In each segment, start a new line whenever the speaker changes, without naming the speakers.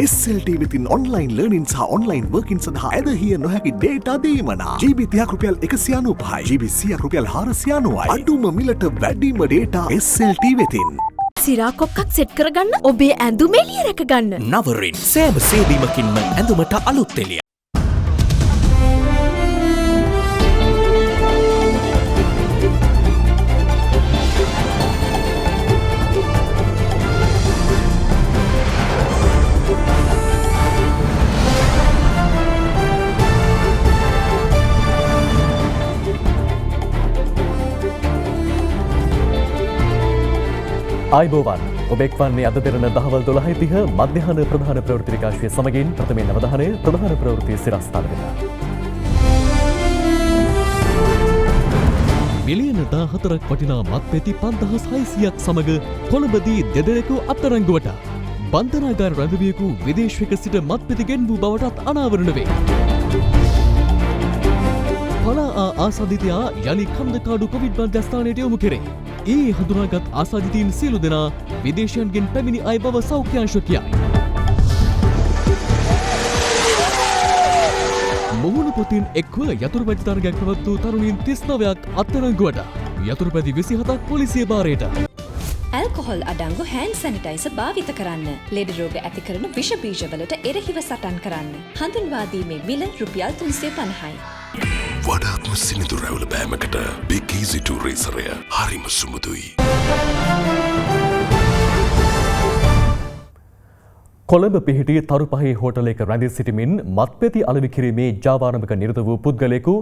SLT within online learning සහ online working සඳහා ඇදහිය නොහැකි data දීමනා GB 30ක් රුපියල් 195යි GB 100ක් රුපියල් 490යි අඩුම මිලට වැඩිම data SLT වෙතින්
සිරා කොක්කක් සෙට් කරගන්න ඔබේ ඇඳුම එළිය රැක ගන්න
නවරින් සෑම සේදීමකින්ම ඇඳුමට අලුත් එළිය
ආයිබෝවන් ඔබෙක් වන්නේ අද දෙරණ දහවල් 12:30 මධ්‍යහන ප්‍රධාන ප්‍රවෘත්ති විකාශය සමගින් ප්‍රථමයෙන් අවධානය ප්‍රධාන ප්‍රවෘත්ති සිරස්තල වෙන.
මිලියන 14ක් වටිනා මත්පැති 5600ක් සමග කොළඹදී දෙදෙනෙකු අත්අඩංගුවට. බන්ධනාගාර රැඳවියෙකු විදේශයක සිට මත්පැති ගෙන්වූ බවටත් අනාවරණ වේ. පලා ආසාදිතයා යලි කන්දකාඩු කොවිඩ් මධ්‍යස්ථානයට යොමු කෙරේ. ඒ හඳුනාගත් ආසාදිතයින් සියලු දෙනා විදේශයන්ගෙන් පැමිණි අය බව සෞඛ්‍යාංශ කියයි. මුහුණු පොතින් එක්ව යතුරුපැදි තරගයක් පැවැත් වූ තරුණීන් 39ක් අත්අඩංගුවට. යතුරුපැදි 27ක් පොලිසිය භාරයට.
ඇල්කොහොල් අඩංගු හෑන්ඩ් සැනිටයිසර් භාවිත කරන්න. ලෙඩ රෝග ඇති කරන විෂ බීජවලට එරෙහිව සටන් කරන්න. හඳුන්වා දීමේ මිල රුපියල් 350යි.
වඩාත්ම සිනිදු රැවුල බෑමකට Big Easy 2 රේසරය හරිම සුමුදුයි.
කොළඹ පිහිටි තරුපහේ හෝටලයක රැඳී සිටිමින් මත්පැති අලෙවි කිරීමේ ජාවාරමක නිරත වූ පුද්ගලයෙකු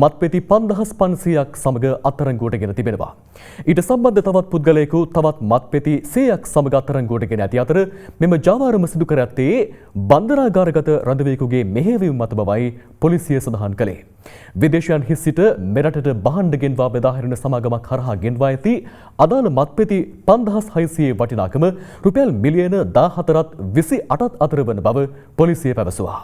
මත්පැති 5500ක් සමග අත්අඩංගුවට ගෙන තිබෙනවා. ඊට සම්බන්ධ තවත් පුද්ගලයෙකු තවත් මත්පැති 100ක් සමග අත්අඩංගුවට ගෙන ඇති අතර මෙම ජාවාරම සිදු කර ඇත්තේ බන්ධනාගාරගත රැඳවියෙකුගේ මෙහෙයවීම මත බවයි පොලිසිය සඳහන් කළේ. විදේශයන් හිස් සිට මෙරටට බහණ්ඩ ගෙන්වා බෙදා හැරෙන සමාගමක් හරහා ගෙන්වා ඇති අදාළ මත්පැති 5600 වටිනාකම රුපියල් මිලියන 14ත් 28ත් අතර වන බව පොලිසිය පැවසුවා.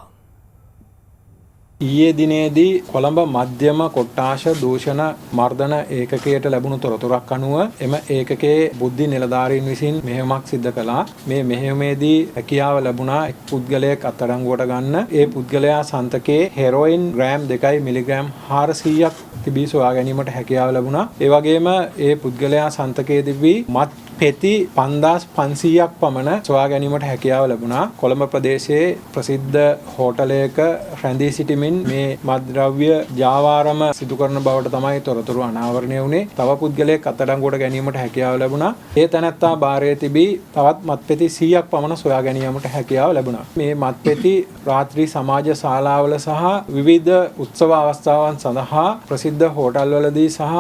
ඊයේ දිනේදී කොළඹ මධ්‍යම කොට්ටාශ දූෂණ මර්දන ඒකකයට ලැබුණු තොරතුරක් අනුව එම ඒකකයේ බුද්ධි නිලධාරීන් විසින් මෙහෙයුමක් සිදු කළා. මේ මෙහෙයුමේදී හැකියාව ලැබුණා එක් පුද්ගලයෙක් අත්අඩංගුවට ගන්න. ඒ පුද්ගලයා සන්තකේ හෙරොයින් ග්‍රෑම් 2 මිලිග්‍රෑම් 400ක් තිබී සොයා ගැනීමට හැකියාව ලැබුණා. ඒ වගේම ඒ පුද්ගලයා සන්තකයේ තිබී මත් පෙති 5500ක් පමණ සොයා ගැනීමට හැකියාව ලැබුණා. කොළඹ ප්‍රදේශයේ ප්‍රසිද්ධ හෝටලයක රැඳී සිටිමින් මේ මත්ද්‍රව්‍ය ජාවාරම සිදු කරන බවට තමයි තොරතුරු අනාවරණය වුණේ. තව පුද්ගලයෙක් අත්අඩංගුවට ගැනීමට හැකියාව ලැබුණා. ඒ තැනැත්තා බාරයේ තිබී තවත් මත්පෙති 100ක් පමණ සොයා ගැනීමට හැකියාව ලැබුණා. මේ මත්පෙති රාත්‍රී සමාජ ශාලාවල සහ විවිධ උත්සව අවස්ථාවන් සඳහා ප්‍රසිද්ධ හෝටල්වලදී සහ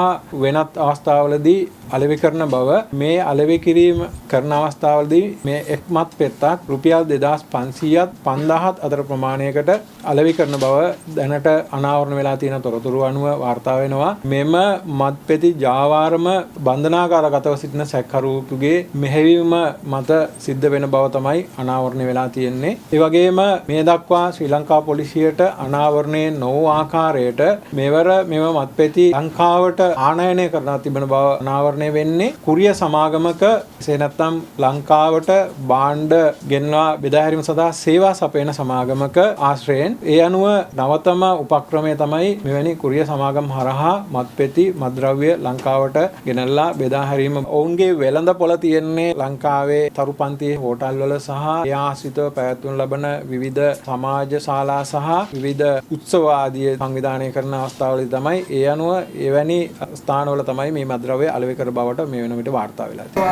වෙනත් අවස්ථාවලදී අලෙවි කරන බව. මේ අලෙවි කිරීම කරන අවස්ථාවලදී මේ එක් මත් පෙත්තක් රුපියල් 2500ත් 5000ත් අතර ප්‍රමාණයකට අලෙවි කරන බව දැනට අනාවරණ වෙලා තියෙන තොරතුරු අනුව වාර්තා වෙනවා. මෙම මත්පෙති ජාවාරම බන්ධනාගාරගතව සිටින සැකකරුවෙකුගේ මෙහෙයවීම මත සිද්ධ වෙන බව තමයි අනාවරණය වෙලා තියෙන්නේ. ඒ වගේම මේ දක්වා ශ්‍රී ලංකා පොලිසියට අනාවරණය නොවූ ආකාරයට මෙවර මෙම මත්පෙති ලංකාවට ආනයනය කරලා තිබෙන බව අනාවරණය වෙන්නේ කුරිය සමාගමක එසේ නැත්නම් ලංකාවට භාණ්ඩ ගෙන්වා බෙදා හැරීම සඳහා සේවා සපයන සමාගමක ආශ්‍රයෙන්. ඒ අනුව නවතම උපක්‍රමය තමයි මෙවැනි කුරිය සමාගම් හරහා මත්පෙති මත්ද්‍රව්‍ය ලංකාවට ගෙනල්ලා බෙදා හැරීම. ඔවුන්ගේ වෙළඳපොළ තියෙන්නේ ලංකාවේ තරුපන්තියේ හෝටල්වල සහ ඒ ආශ්‍රිතව පැවැත්වනු ලබන විවිධ සමාජ ශාලා සහ විවිධ උත්සව ආදී සංවිධානය කරන අවස්ථාවලදී තමයි. ඒ අනුව එවැනි ස්ථානවල තමයි මේ මත්ද්‍රව්‍ය අලෙවි කර බවට මේ වෙන විට වාර්තා වෙලා තියෙනවා.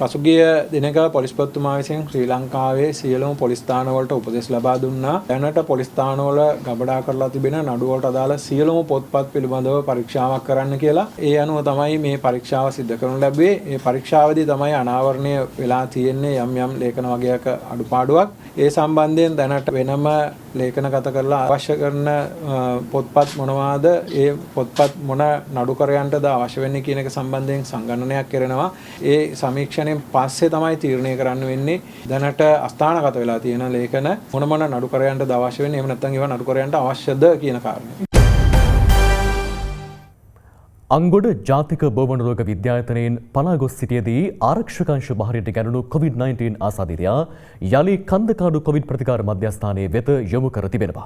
පසුගිය දිනක පොලිස්පතිතුමා විසින් ශ්‍රී ලංකාවේ සියලුම පොලිස් ස්ථානවලට උපදෙස් ලබා දුන්නා. දැනට පොලිස් ස්ථානවල ගබඩා කරලා තිබෙන නඩුවලට අදාළ සියලුම පොත්පත් පිළිබඳව පරීක්ෂාවක් කරන්න කියලා. ඒ අනුව තමයි මේ පරීක්ෂාව සිදු කරනු ලැබුවේ. මේ පරීක්ෂාවේදී තමයි අනාවරණය වෙලා තියෙන්නේ යම් යම් ලේඛන වගේක අඩුපාඩුවක්. ඒ සම්බන්ධයෙන් දැනට වෙනම ලේඛනගත කරලා අවශ්‍ය කරන පොත්පත් මොනවාද, ඒ පොත්පත් මොන නඩුකරයන්ටද අවශ්‍ය වෙන්නේ කියන එක සම්බන්ධයෙන් සංගණනයක් කරනවා. ඒ සමීක්ෂණයෙන් පස්සේ තමයි තීරණය කරන්න වෙන්නේ. දැනට අස්ථානගත වෙලා තියෙන ලේඛන මොන මොන නඩුකරයන්ටද අවශ්‍ය වෙන්නේ, එහෙම නැත්නම් ඒවා නඩුකරයන්ට අවශ්‍යද කියන කාරණය.
අංගොඩ ජාතික බෝවන රෝග විද්‍යායතනයෙන් පලා ගොස් සිටියේදී ආරක්ෂකංශ භාරයට ගැනුණු COVID-19 ආසාදිතයා යලි කන්දකාඩු කොවිඩ් ප්‍රතිකාර මධ්‍යස්ථානයේ වෙත යොමු කර තිබෙනවා.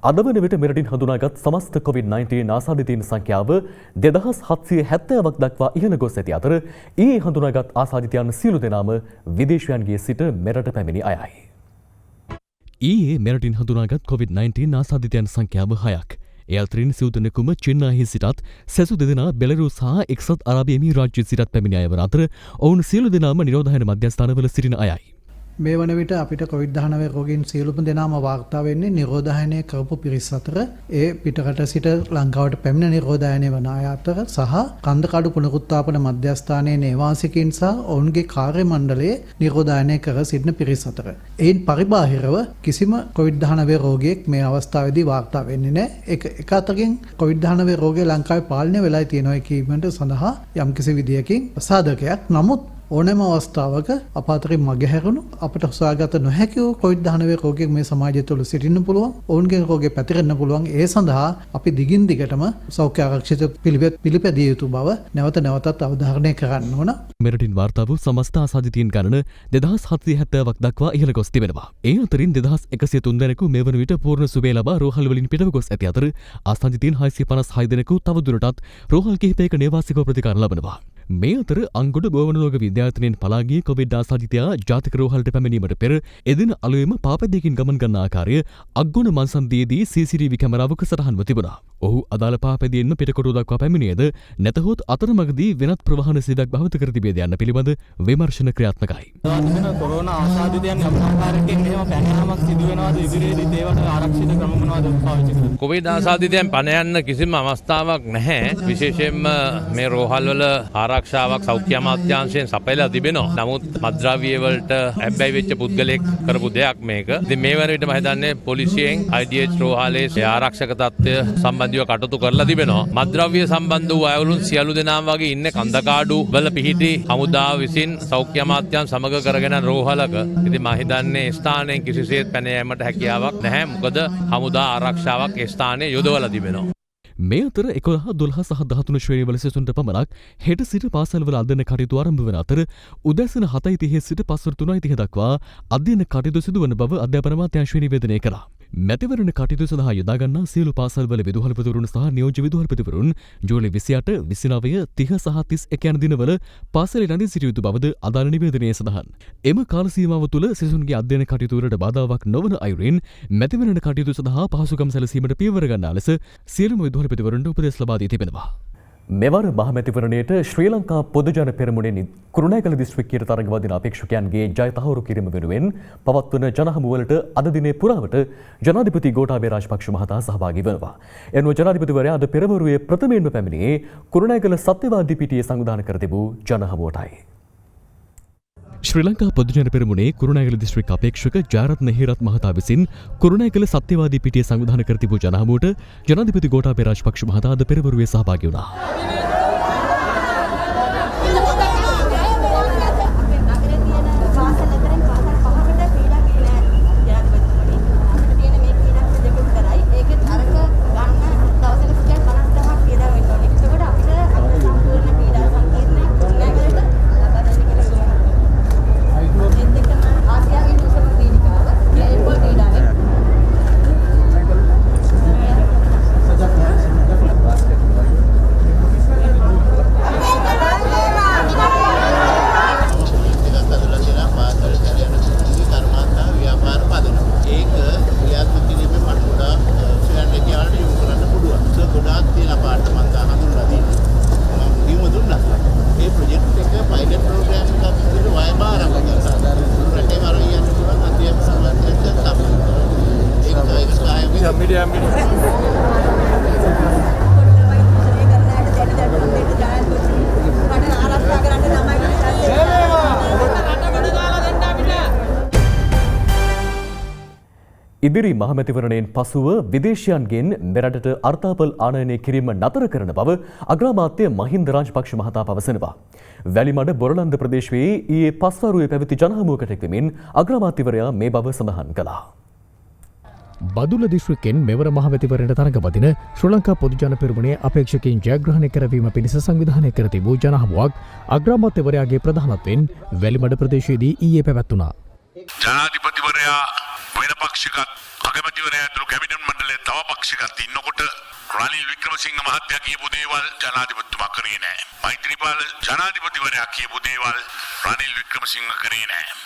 අද වන විට මෙරටින් හඳුනාගත් සමස්ත COVID-19 ආසාදිතයින් සංඛ්‍යාව 2770ක් දක්වා ඉහළ ගොස් ඇති අතර ඊයේ හඳුනාගත් ආසාදිතයන් සියලු දෙනාම විදේශයන්ගේ සිට මෙරට පැමිණි අයයි.
ඊයේ මෙරටින් හඳුනාගත් COVID-19 ආසාදිතයන් සංඛ්‍යාව 6ක්. ඒ අතරින් සිව් දෙනෙකුම චීනයෙහි සිටත් සැසු දෙදෙනා බෙලරුස් සහ එක්සත් අරාබි එමිරාජ්‍යයේ සිටත් පැමිණි අය වන අතර ඔවුන් සියලු දෙනාම නිරෝධායන මධ්‍යස්ථානවල සිටින අයයි.
මේ වන විට අපිට COVID-19 රෝගීන් සියලුම දෙනාම වාර්තා වෙන්නේ නිරෝධායනය කරපු පිරිස් අතර ඒ පිටරට සිට ලංකාවට පැමිණ නිරෝධායනය වන අය අතර සහ කන්දකඩු පුනරුත්ථාපන මධ්‍යස්ථානයේ නේවාසිකයින් සහ ඔවුන්ගේ කාර්ය මණ්ඩලයේ නිරෝධායනය කර සිටින පිරිස් අතර. එයින් පරිබාහිරව කිසිම COVID-19 රෝගියෙක් මේ අවස්ථාවේදී වාර්තා වෙන්නේ නැහැ. එක අතකින් COVID-19 රෝගය ලංකාවේ පාලනය වෙලා තියෙනවා කීමට සඳහා යම්කිසි විදියකින් සාධකයක්. නමුත් ඕනෑම අවස්ථාවක අප අතරින් මගහැරුණු අපට හොයාගත නොහැකි වූ COVID-19 රෝගියෙක් මේ සමාජය තුළ සිටින්න පුළුවන්. ඔවුන්ගේ රෝගය පැතිරෙන්න පුළුවන්. ඒ සඳහා අපි දිගින් දිගටම සෞඛ්‍ය ආරක්ෂිත පිළිවෙත් පිළිපැදිය යුතු බව නැවත නැවතත් අවධාරණය කරන්න ඕන.
මෙරටින් වාර්තා වූ සමස්ත ආසාදිතයින් ගණන 2770ක් දක්වා ඉහළ ගොස් තිබෙනවා. ඒ අතරින් 2103 දෙනෙකු මේ වන විට පූර්ණ සුවය ලබා රෝහල් වලින් පිටව ගොස් ඇති අතර ආසාදිතයින් 656 දෙනෙකු තවදුරටත් රෝහල් කිහිපයක නේවාසිකව ප්‍රතිකාර ලබනවා. මේ අතර අංගොඩ බෝවන රෝග විද්‍යායතනයෙන් පලා ගිය කොවිඩ් ආසාදිතයා ජාතික රෝහලට පැමිණීමට පෙර එදින අලුයම පාපැදියකින් ගමන් ගන්න ආකාරය අග්ගොඩ මන්සන්දියේදී CCTV කැමරාවක සටහන්ව තිබුණා. ඔහු අදාළ පාපැදියෙන්ම පිටකොටුව දක්වා පැමිණියද නැතහොත් අතරමඟදී වෙනත් ප්‍රවාහන සේවයක් භාවිත කර තිබේද යන්න පිළිබඳ විමර්ශන ක්‍රියාත්මකයි.
කොරෝනා ආසාදිතයන් යම් ආකාරයකින් එහෙම පැනයාමක් සිදු වෙනවද ඉදිරියේදී ඒවට ආරක්ෂිත ක්‍රම මොනවද පාවිච්චි කරන්නේ?
කොවිඩ් ආසාදිතයන් පැන යන්න කිසිම අවස්ථාවක් නැහැ. විශේෂයෙන්ම මේ රෝහල් වල ආරක්ෂාවක් සෞඛ්‍ය අමාත්‍යාංශයෙන් සපයලා තිබෙනවා. නමුත් මත්ද්‍රව්‍ය වලට හැබැයි වෙච්ච පුද්ගලෙක් කරපු දෙයක් මේක. ඉතින් මේ වන විට මම හිතන්නේ පොලිසියෙන් IDH රෝහලේ ආරක්ෂක තත්ත්වය සම්බන්ධව කටයුතු කරලා තිබෙනවා. මත්ද්‍රව්‍ය සම්බන්ධ වූ අයවලුන් සියලු දෙනාම වගේ ඉන්නේ කන්දකාඩු වල පිහිටි හමුදාව විසින් සෞඛ්‍ය අමාත්‍යාංශ සමග කරගෙන රෝහලක. ඉතින් මම හිතන්නේ ස්ථානයෙන් කිසිසේත් පැන යාමට හැකියාවක් නැහැ. මොකද හමුදා ආරක්ෂාවක් ඒ ස්ථානයේ යොදවලා තිබෙනවා.
මේ අතර 11, 12 සහ 13 ශ්‍රේණිවල සිසුන්ට පමණක් හෙට සිට පාසල්වල අධ්‍යයන කටයුතු ආරම්භ වන අතර උදැසන 7:30 සිට පස්වර 3:30 දක්වා අධ්‍යයන කටයුතු සිදුවන බව අධ්‍යාපන අමාත්‍යාංශය නිවේදනය කළා. මැතිවරණ කටයුතු සඳහා යොදා ගන්නා සියලු පාසල්වල විදුහල්පතිවරුන් සහ නියෝජ්‍ය විදුහල්පතිවරුන් ජූලි 28, 29, 30 සහ 31 යන දිනවල පාසලේ රැඳී සිටිය යුතු බවද අදාළ නිවේදනයේ සඳහන්. එම කාල සීමාව තුළ සිසුන්ගේ අධ්‍යයන කටයුතු වලට බාධාවක් නොවන අයුරින් මැතිවරණ කටයුතු සඳහා පහසුකම් සැලසීමට පියවර ගන්නා ලෙස සියලුම විදුහල්පතිවරුන්ට උපදෙස් ලබා දී තිබෙනවා.
මෙවර මහමැතිවරණයට ශ්‍රී ලංකා පොදුජන පෙරමුණේ කුරුණෑගල දිස්ත්‍රික්කයට තරඟ වදින අපේක්ෂකයන්ගේ ජය තහවුරු කිරීම වෙනුවෙන් පවත්වන ජනහමුවලට අද දිනේ පුරාවට ජනාධිපති ගෝඨාභය රාජපක්ෂ මහතා සහභාගී වෙනවා. එනුව ජනාධිපතිවරයා අද පෙරවරුවේ ප්‍රථමයෙන්ම පැමිණියේ කුරුණෑගල සත්‍යවාදී පිටියේ සංවිධානය කර තිබූ ජනහමුවටයි.
ශ්‍රී ලංකා පොදුජන පෙරමුණේ කුරුණෑගල දිස්ත්‍රික් අපේක්ෂක ජයරත්න හේරත් මහතා විසින් කුරුණෑගල සත්‍යවාදී පිටියේ සංවිධානය කර තිබූ ජනහමුවට ජනාධිපති ගෝඨාභය රාජපක්ෂ මහතා අද පෙරවරුවේ සහභාගී වුණා. ඉදිරි මහමැතිවරණයෙන් පසුව විදේශයන්ගෙන් මෙරටට අර්ථාපල් ආනයනය කිරීම නතර කරන බව අග්‍රාමාත්‍ය මහින්ද රාජපක්ෂ මහතා පවසනවා. වැලිමඩ බොරලන්ද ප්‍රදේශයේ ඊයේ පස්වරුවේ පැවති ජනහමුවකට එක්වමින් අග්‍රාමාත්‍යවරයා මේ බව සඳහන් කළා. බදුල දිස්ත්‍රික්කෙන් මෙවර මහමැතිවරණයට තරඟවදින ශ්‍රී ලංකා පොදු ජන පෙරමුණේ අපේක්ෂකයින් ජයග්‍රහණය කරවීම පිණිස සංවිධානය කර තිබූ ජනහමුවක් අග්‍රාමාත්‍යවරයාගේ ප්‍රධානත්වයෙන් වැලිමඩ ප්‍රදේශයේදී ඊයේ පැවැත්වුණා.
ජනාධිපතිවරයා වෙන පක්ෂිකත් අගමැතිවරයා ඇතුළු කැබිනට් මණ්ඩලයේ තව පක්ෂිකත් ඉන්නකොට රනිල් වික්‍රමසිංහ මහත්තයා කියපු දේවල් ජනාධිපතිතුමා කරේ නැහැ. මෛත්‍රීපාල ජනාධිපතිවරයා කියපු දේවල් රනිල් වික්‍රමසිංහ කරේ නැහැ.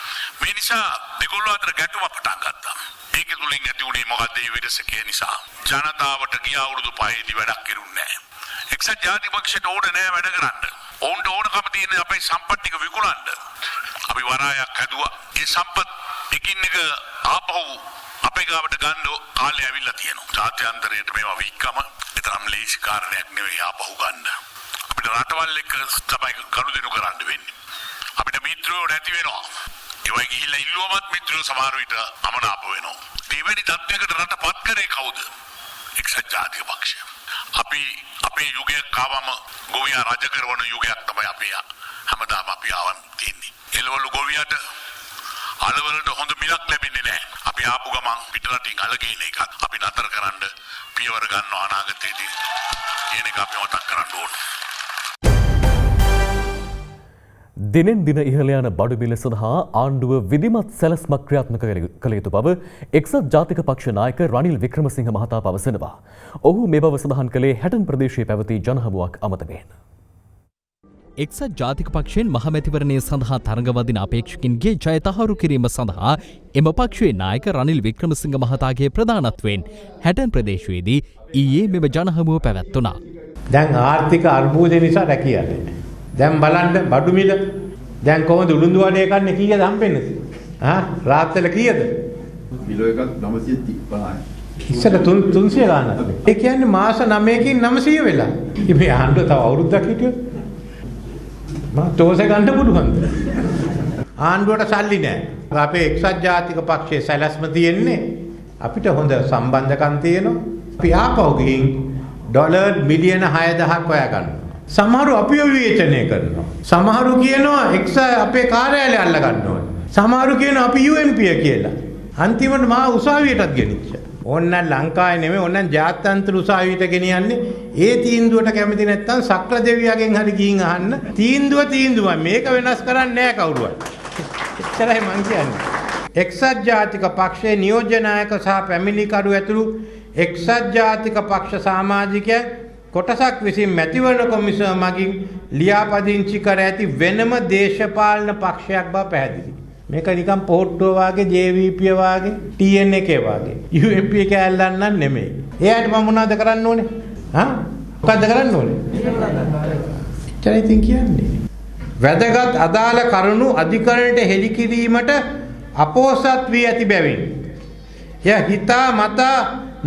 මේ නිසා දෙගොල්ලෝ අතර ගැටුමක් පටන් ගත්තා. මේක තුලින් ඇති වුණේ මොකද්ද මේ විරසකේ නිසා? ජනතාවට ගිය අවුරුදු 5ේදී වැඩක් කෙරුන්නේ නැහැ. එක්සත් ජාතික පක්ෂයට ඕන නැහැ වැඩ කරන්න. ඕන්ට ඕනකම තියෙන අපේ සම්පත් ටික විකුණන්න. අපි වරායක් හැදුවා. ඒ සම්පත් එකින් එක ආපහු අපේ ගාවට ගන්න කාලය ඇවිල්ලා තියෙනවා. ජාත්‍යන්තරයට මේවා වික්කම ඒතරම් ලේසි කාරණයක් නෙවෙයි ආපහු ගන්න. අපිට රටවල් එක්ක තමයි ගනුදෙනු කරන්න වෙන්නේ. අපිට මිත්‍රයෝ නැති වෙනවා. ඒවයි ගිහිල්ලා ඉල්ලුවමත් මිත්‍රයෝ සමහර විට අමනාප වෙනවා. දෙවැනි තත්ත්වයකට රටපත් කරේ කවුද? එක්සත් ජාතික පක්ෂය. අපි අපේ යුගයක් ආවම ගෝවියා රජ කරවන යුගයක් තමයි අපේ හැමදාම අපි ආවන් තියෙන්නේ. එළවලු ගෝවියාට අලවලට හොඳ මිලක් ලැබෙන්නේ නැහැ. අපි ආපු ගමන් පිටරටින් අලගේන එකක් අපි නතර කරන්න පියවර ගන්නවා අනාගතයේදී. කියන එක අපි මතක් කරන්න ඕනේ.
දිනෙන් දින ඉහළ යන බඩු මිල සඳහා ආණ්ඩුව විධිමත් සැලැස්මක් ක්‍රියාත්මක කළ යුතු බව එක්සත් ජාතික පක්ෂ නායක රනිල් වික්‍රමසිංහ මහතා පවසනවා. ඔහු මේ බව සඳහන් කළේ හැටන් ප්‍රදේශයේ පැවති ජනහමුවක් අමතකයෙන්.
එක්සත් ජාතික පක්ෂයෙන් මහමැතිවරණය සඳහා තරඟවදින අපේක්ෂකින්ගේ ජය තහවුරු කිරීම සඳහා එම පක්ෂයේ නායක රනිල් වික්‍රමසිංහ මහතාගේ ප්‍රධානත්වයෙන් හැටන් ප්‍රදේශයේදී ඊයේ මෙම ජනහමුව පැවැත්වුණා.
දැන් ආර්ථික අර්බුදය නිසා රැකියන්නේ. දැන් බලන්න බඩු මිල දැන් කොහොමද උළුඳු වඩේ කන්නේ කීයද හම්බෙන්නේ? රාත්‍රිල කීයද? කිලෝ එකක් 930යි. ඉස්සර 300 ගන්න. ඒ කියන්නේ මාස 9කින් 900 වෙලා. මේ ආණ්ඩුව තව අවුරුද්දක් හිටියොත් මම තෝසේ ගන්න පුළුවන්ද? ආණ්ඩුවට සල්ලි නැහැ. අපේ එක්සත් ජාතික පක්ෂයේ සැලැස්ම තියෙන්නේ අපිට හොඳ සම්බන්ධකම් තියෙනවා. අපි ආපහු ගිහින් ඩොලර් මිලියන 6000ක් හොයා ගන්නවා. සමහරු අපිව විවේචනය කරනවා. සමහරු කියනවා අපේ කාර්යාලය අල්ල ගන්න ඕනේ. සමහරු කියනවා අපි UNP කියලා. අන්තිමට මා උසාවියටත් ගෙනිච්චා. ඕන්න ලංකාවේ නෙමෙයි ඕන්න ජාත්‍යන්තර උසාවියට ගෙනියන්නේ. ඒ තීන්දුවට කැමති නැත්නම් සක්‍ර දෙවියගෙන් හරි ගිහින් අහන්න. තීන්දුව මේක වෙනස් කරන්නේ නැහැ කවුරුවත්. එච්චරයි මං කියන්නේ. එක්සත් ජාතික පක්ෂයේ නියෝජ්‍ය නායක සහ පැමිණිකරු ඇතුළු එක්සත් ජාතික පක්ෂ සමාජිකයන් කොටසක් විසින් මැතිවරණ කොමිසම මගින් ලියාපදිංචි කර ඇති වෙනම දේශපාලන පක්ෂයක් බව පැහැදිලි. මේක නිකන් පොට්ටුව වාගේ JVP වාගේ TN එකේ වාගේ UMP එක ඇල්ලන්න නෙමෙයි. එයාට මම මොනවද කරන්න ඕනේ? මොකද්ද කරන්න ඕනේ? එච්චරයි තින් කියන්නේ. වැදගත් අදාළ කරුණු අධිකරණයට හෙළි කිරීමට අපෝසත් වී ඇති බැවින් හිතා මතා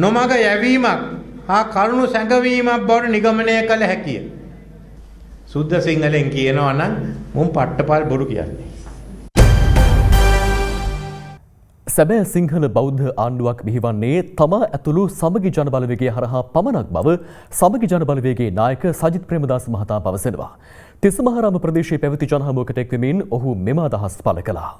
නොමග යැවීමක් කරුණු සැඟවීමක් බවට නිගමනය කළ හැකිය. සුද්ධ සිංහලෙන් කියනවා නම් මුන් පට්ටපල් බොරු කියන්නේ.
සැබෑ සිංහල බෞද්ධ ආණ්ඩුවක් බිහිවන්නේ තමා ඇතුළු සමගි ජනබලවේගය හරහා පමණක් බව සමගි ජනබලවේගයේ නායක සජිත් ප්‍රේමදාස මහතා පවසනවා. තිස්සමහාරාම ප්‍රදේශයේ පැවති ජනහමුවකට එක්වෙමින් ඔහු මෙම අදහස් පළ කළා.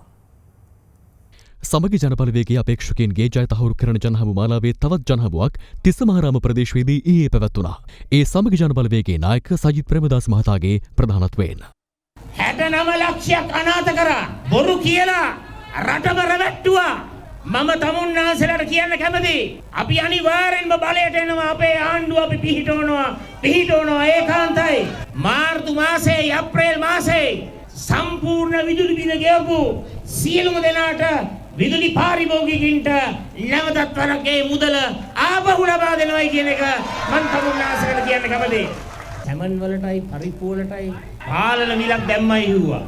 සමගි ජනබලවේගයේ අපේක්ෂකයින්ගේ ජය තහවුරු කරන ජනහමු මාලාවේ තවත් ජනහමුවක් තිස්සමහාරාම ප්‍රදේශයේදී ඊයේ පැවැත්වුණා. ඒ සමගි ජනබලවේගයේ නායක සජිත් ප්‍රේමදාස මහතාගේ ප්‍රධානත්වයෙන්
69 ලක්ෂයක් අනාථ කරා බොරු කියලා රටම රැවට්ටුවා. මම තමුන්නාන්සලාට කියන්න කැමතියි. අපි අනිවාර්යෙන්ම බලයට එනවා. අපේ ආණ්ඩුව අපි පිහිටවනවා ඒකාන්තයි. මාර්තු මාසේ අප්‍රේල් මාසේ සම්පූර්ණ විදුලි බිල ගෙවපු සියලුම දෙනාට විදුලි පාරිභෝගිකින්ට නැවතත් වරගේ මුදල ආපහු ලබා දෙනවයි කියන එක මම තමුන්නාන්සලාට කියන්න කැමතියි. සැමන් වලටයි පරිප්පු වලටයි පාලන මිලක් දැම්මයි කිව්වා.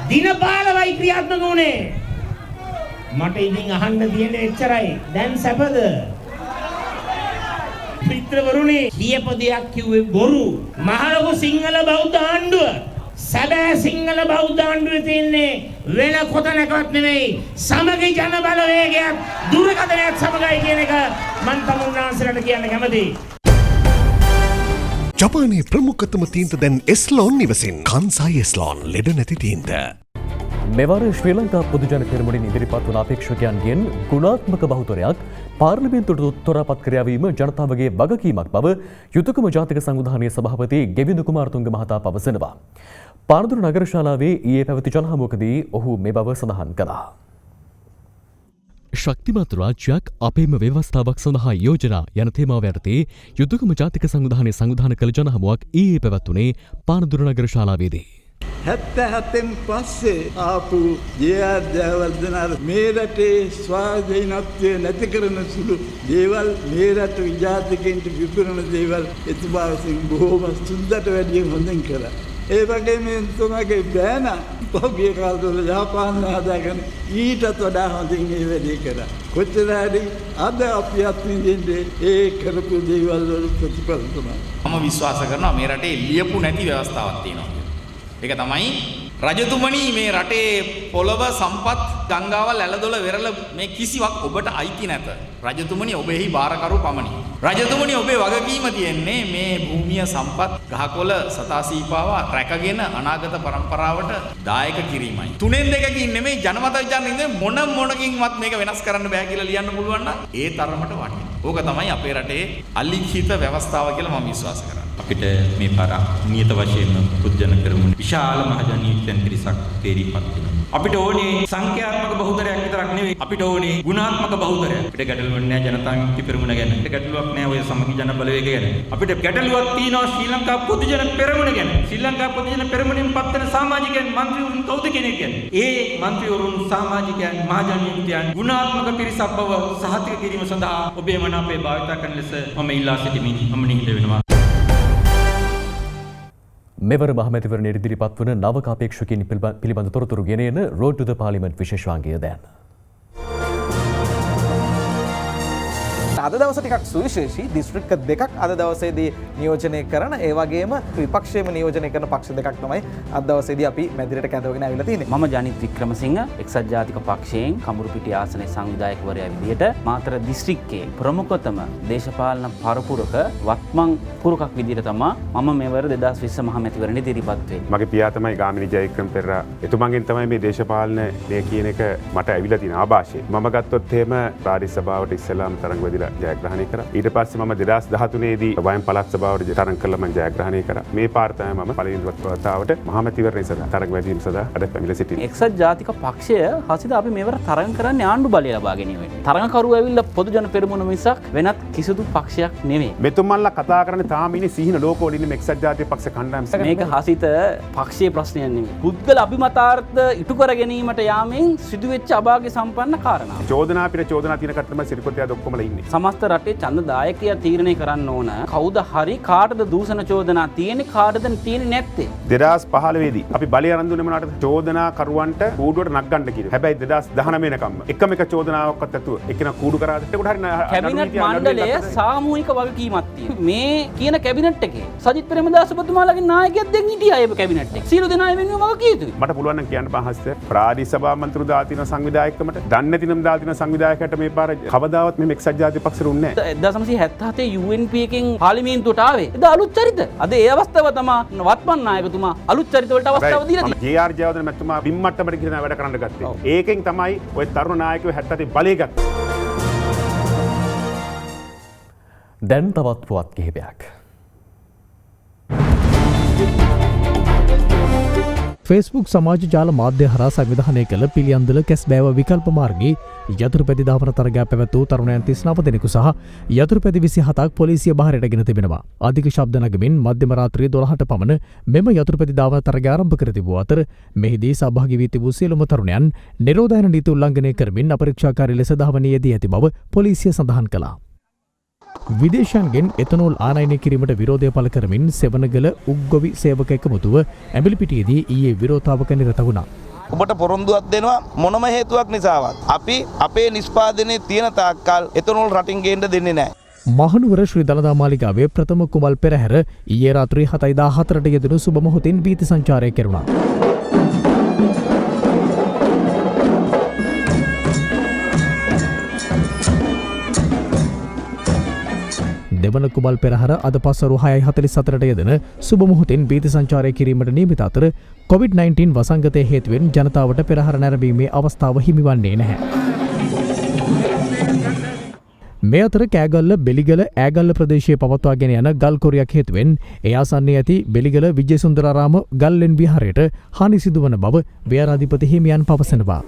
දින 15යි ක්‍රියාත්මක වුණේ. මට ඉතින් අහන්න තියෙන්නේ එච්චරයි. දැන් සැපද? මිත්‍රවරුනි, කියපු දෙයක් කිව්වේ බොරු. මහලොකු සිංහල බෞද්ධ ආණ්ඩුව. සැබෑ සිංහල බෞද්ධ ආණ්ඩුවේ තියෙන්නේ වෙන කොතනකවත් නෙමෙයි. සමගි ජන බලවේගයක් දුරකථනයක් සමගයි කියන එක මම තමුන්නාන්සලාට කියන්න කැමතියි.
ජපානයේ ප්‍රමුඛතම තීන්ත දැන් එස්ලෝන් නිවසින්. කන්සයි එස්ලෝන් ලෙඩ නැති තීන්ත.
මෙවර ශ්‍රී ලංකා පොදුජන පෙරමුණින් ඉදිරිපත් වන අපේක්ෂකයන්ගෙන් ගුණාත්මක බහුතරයක් පාර්ලිමේන්තුවට තොරාපත් කර යාවීම ජනතාවගේ වගකීමක් බව යුතුයකම ජාතික සංවිධානයේ සභාපති ගෙවිඳු කුමාරතුංග මහතා පවසනවා. පානදුර නගර ශාලාවේ ඊයේ පැවති ජනහමුවකදී ඔහු මේ බව සඳහන් කළා.
ශක්තිමත් රාජ්‍යයක් අපේම ව්‍යවස්ථාවක් සඳහා යෝජනා යන තේමාව යටතේ යුතුයකම ජාතික සංවිධානය සංවිධාන කළ ජනහමුවක් ඊයේ පැවැත්වුණේ පානදුර නගර ශාලාවේදී.
77න් පස්සේ ආපු ජේ.ආර්. ජයවර්ධන මේ රටේ ස්වාධීනත්වය නැති කරන සුළු දේවල් මේ රට විජාතිකයන්ට විකුණන දේවල් එතුමා විසින් බොහොම සුද්දට වැඩිය හොඳින් කළා. ඒ වගේම එතුමාගේ බෑන පහුගිය කාලවල ජපානයේ හදාගෙන ඊටත් වඩා හොඳින් ඒ වැඩේ කරා. කොච්චර හරි අද අපි අත්විඳින්නේ ඒ කරපු දේවල් වල ප්‍රතිඵල තමයි.
මම විශ්වාස කරනවා මේ රටේ ලියපු නැති ව්‍යවස්ථාවක් තියෙනවා. ඒක තමයි රජතුමනි මේ රටේ පොළව සම්පත් ගංගාවල් ඇලදොල වෙරළ මේ කිසිවක් ඔබට අයිති නැත. රජතුමනි ඔබෙහි බාරකරු පමණි. රජතුමනි ඔබේ වගකීම තියෙන්නේ මේ භූමිය සම්පත් ගහකොළ සතාසීපාව රැකගෙන අනාගත පරම්පරාවට දායක කිරීමයි. තුනෙන් දෙකකින් නෙමෙයි ජනමත විචාරණයෙන් මොනකින්වත් මේක වෙනස් කරන්න බෑ කියලා ලියන්න පුළුවන් නම් ඒ තරමට වටිනවා. ඕක තමයි අපේ රටේ අලිඛිත ව්‍යවස්ථාව කියලා මම විශ්වාස කරනවා.
අපිට මේ පාර නියත වශයෙන්ම පුදුජන කරමු විශාල මහජනීයයන් පිරිසක් තේරීපත් වෙනවා. අපිට ඕනේ සංඛ්‍යාත්මක බහුතරයක් විතරක් නෙවෙයි අපිට ඕනේ ගුණාත්මක බහුතරයක්. අපිට ගැටලුවක් නෑ ජනතාවගේ පෙරමුණ ගැන. අපිට ගැටලුවක් නෑ ඔය සමගි ජන බලවේගය ගැන. අපිට ගැටලුවක් තියෙනවා ශ්‍රී ලංකා පොදුජන පෙරමුණ ගැන. ශ්‍රී ලංකා පොදුජන පෙරමුණෙන් පත් වෙන සමාජිකයන් මන්ත්‍රීවරුන් කවුද කෙනෙක් ගැන. ඒ මන්ත්‍රීවරුන් සමාජිකයන් මහජනීයයන් ගුණාත්මක පිරිසක් බව සහතික කිරීම සඳහා ඔබේ මනාපේ භාවිත කරන ලෙස මම ඉල්ලා සිටිමින් මම නිහිත වෙනවා.
මෙවර මහමැතිවරණයට ඉදිරිපත් වන නවක අපේක්ෂකයින් පිළිබඳ තොරතුරු ගෙන එන රෝඩ් ටු ද පාර්ලිමේන්ට් විශේෂාංගය දැන්.
අද දවස ටිකක් සුවිශේෂී දිස්ත්‍රික්ක දෙකක් අද දවසේදී නියෝජනය කරන ඒ වගේම විපක්ෂයේම නියෝජනය කරන පක්ෂ දෙකක් තමයි අද දවසේදී අපි මැදිරියට කැඳවගෙන ආවිලා තියෙන්නේ.
මම ජනිත් වික්‍රමසිංහ එක්සත් ජාතික පක්ෂයෙන් කඹුරුපිටිය ආසනයේ සංවිධායකවරයා විදියට මාතර දිස්ත්‍රික්කයේ ප්‍රමුඛතම දේශපාලන පරපුරක වත්මන් පුරකක් විදියට තමයි මම මෙවර 2020 මහ මැතිවරණේ ඉදිරිපත් වෙන්නේ.
මගේ පියා තමයි ගාමිණී ජයවික්‍රම පෙරේරා. එතුමන්ගෙන් තමයි මේ දේශපාලන මේ කියන එක මට ඇවිල්ලා තියෙන ආభాෂය. මම ගත්තොත් එහෙම ප්‍රාදේශ සභාවට ඉස්සෙල්ලාම තරඟ වෙදිලා ජයග්‍රහණය කරා. ඊට පස්සේ මම 2013 දී වයම් පළාත් සභාවට තරඟ කළා මම ජයග්‍රහණය කරා. මේ පාර තමයි මම පළවෙනි වතාවට මහ මැතිවරණය සඳහා තරඟ වැදීම සඳහා අද පැමිණ සිටින්නේ.
එක්සත් ජාතික පක්ෂය හසිත අපි මෙවර තරඟ කරන්නේ ආණ්ඩු බලය ලබා ගැනීමට. තරඟකරු ඇවිල්ලා පොදු ජන පෙරමුණ මිසක් වෙනත් කිසිදු පක්ෂයක් නෙමෙයි.
මෙතුමන්ලා කතා කරන්නේ තාම ඉන්නේ සිහින ලෝකවල ඉන්නේ එක්සත් ජාතික පක්ෂ කණ්ඩායම.
මේක හසිත පක්ෂයේ ප්‍රශ්නයක් නෙමෙයි. පුද්ගල අභිමතාර්ථ ඉටු කර ගැනීමට යාමෙන් සිදුවෙච්ච අභාග්‍ය සම්පන්න කාරණා.
චෝදනා පිට චෝදනා තියෙන කට්ටම සිරිකොතයාද ඔක්කොමලා ඉන්නේ.
සමස්ත රටේ ඡන්ද දායකයා තීරණය කරන්න ඕන කවුද හරි කාටද දූෂණ චෝදනා තියෙන්නේ කාටද තියෙන්නේ නැත්තේ.
2015 දී අපි බලය අරන් දුන්නේ මොනවටද? චෝදනා කරුවන්ට කූඩුවට නග්ගන්න කියලා. හැබැයි 2019 වෙනකම්ම එකම එක චෝදනාවක්වත් නැතුව එක්කෙනා කූඩු කරාද? ඒකට හරි
කැබිනට් මණ්ඩලයේ සාමූහික වගකීමක් තියෙනවා. මේ කියන කැබිනට් එකේ සජිත් ප්‍රේමදාස ඔබතුමාලගේ නායකයෙක් දැන් හිටියා ඒ කැබිනට් එකේ. සියලු දෙනා වෙනුවෙන් වගකී යුතුයි.
මට පුළුවන් නම් කියන්න පහස්ස ප්‍රාදේශ සභා මන්ත්‍රී දාතින සංවිධායකකමට දන්නේ නැතිනම් දාතින සංවිධායකයට මේ පාර කවදාවත් මේ එක්සත් ජාතික පක්ෂෙ උන්නේ නැහැ. 1977
UNP එකෙන් පාර්ලිමේන්තුවට ආවේ. එදා අලුත් චරිත. අද ඒ අවස්ථාව තමයි වත්මන් නායකතුමා අලුත් චරිත වලට අවස්ථාව දීලා තියෙන්නේ.
ජේ.ආර්. ජයවර්ධන මැතිතුමා බිම්මට්ටමට ගිහින් වැඩ කරන්න ගත්තේ. ඒකෙන් තමයි ওই තරුණ නායකයෝ 77 බලය ගත්තේ.
දැන් තවත් පුවත් කිහිපයක්.
ෆේස්බුක් සමාජ ජාල මාධ්‍ය හරහා සංවිධානය කළ පිළියන්දල කැස්බෑව විකල්ප මාර්ගයේ යතුරුපැදි ධාවන තරගයක් පැවැත් වූ තරුණයන් 39 දෙනෙකු සහ යතුරුපැදි 27ක් පොලිසිය බහරයට ගෙන තිබෙනවා. අධික ශබ්ද නගමින් මධ්‍යම රාත්‍රියේ 12ට පමණ මෙම යතුරුපැදි ධාවන තරගය ආරම්භ කර තිබූ අතර මෙහිදී සහභාගී වී තිබූ සියලුම තරුණයන් නිරෝධායන නීති උල්ලංඝනය කරමින් අපරීක්ෂාකාරී ලෙස ධාවනයේ යෙදී ඇති බව පොලිසිය සඳහන් කළා. විදේශයන්ගෙන් එතනෝල් ආනයනය කිරීමට විරෝධය පළ කරමින් සෙවනගල උග්ගොවි සේවක එකමුතුව ඇඹිලිපිටියේදී ඊයේ විරෝධතාවක නිරත වුණා.
ඔබට පොරොන්දුවක් දෙනවා මොනම හේතුවක් නිසාවත් අපි අපේ නිෂ්පාදනයේ තියෙන තාක්කල් එතනෝල් රටින් ගේන්න දෙන්නේ නැහැ.
මහනුවර ශ්‍රී දළදා මාලිගාවේ ප්‍රථම කුමල් පෙරහැර ඊයේ රාත්‍රී 7:14ට යෙදුණු සුබ මොහොතින් වීථි සංචාරය කෙරුණා. දෙවන වන කුමල් පෙරහර අද පස්වරු 6:44ට යෙදෙන සුබ මොහොතින් වීථි සංචාරය කිරීමට නියමිත අතර COVID-19 වසංගතය හේතුවෙන් ජනතාවට පෙරහර නැරඹීමේ අවස්ථාව හිමිවන්නේ නැහැ. මේ අතර කෑගල්ල බෙලිගල ඈගල්ල ප්‍රදේශයේ පවත්වාගෙන යන ගල් කොරියක් හේතුවෙන් ඒ ආසන්නයේ ඇති බෙලිගල විජේසුන්දරාරාම ගල්ලෙන් විහාරයට හානි සිදුවන බව ව්‍යාරාධිපති හිමියන් පවසනවා.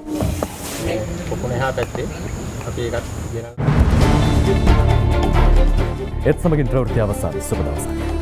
එත් සමගින් ප්‍රවෘත්ති අවසන්. සුබ දවසක්.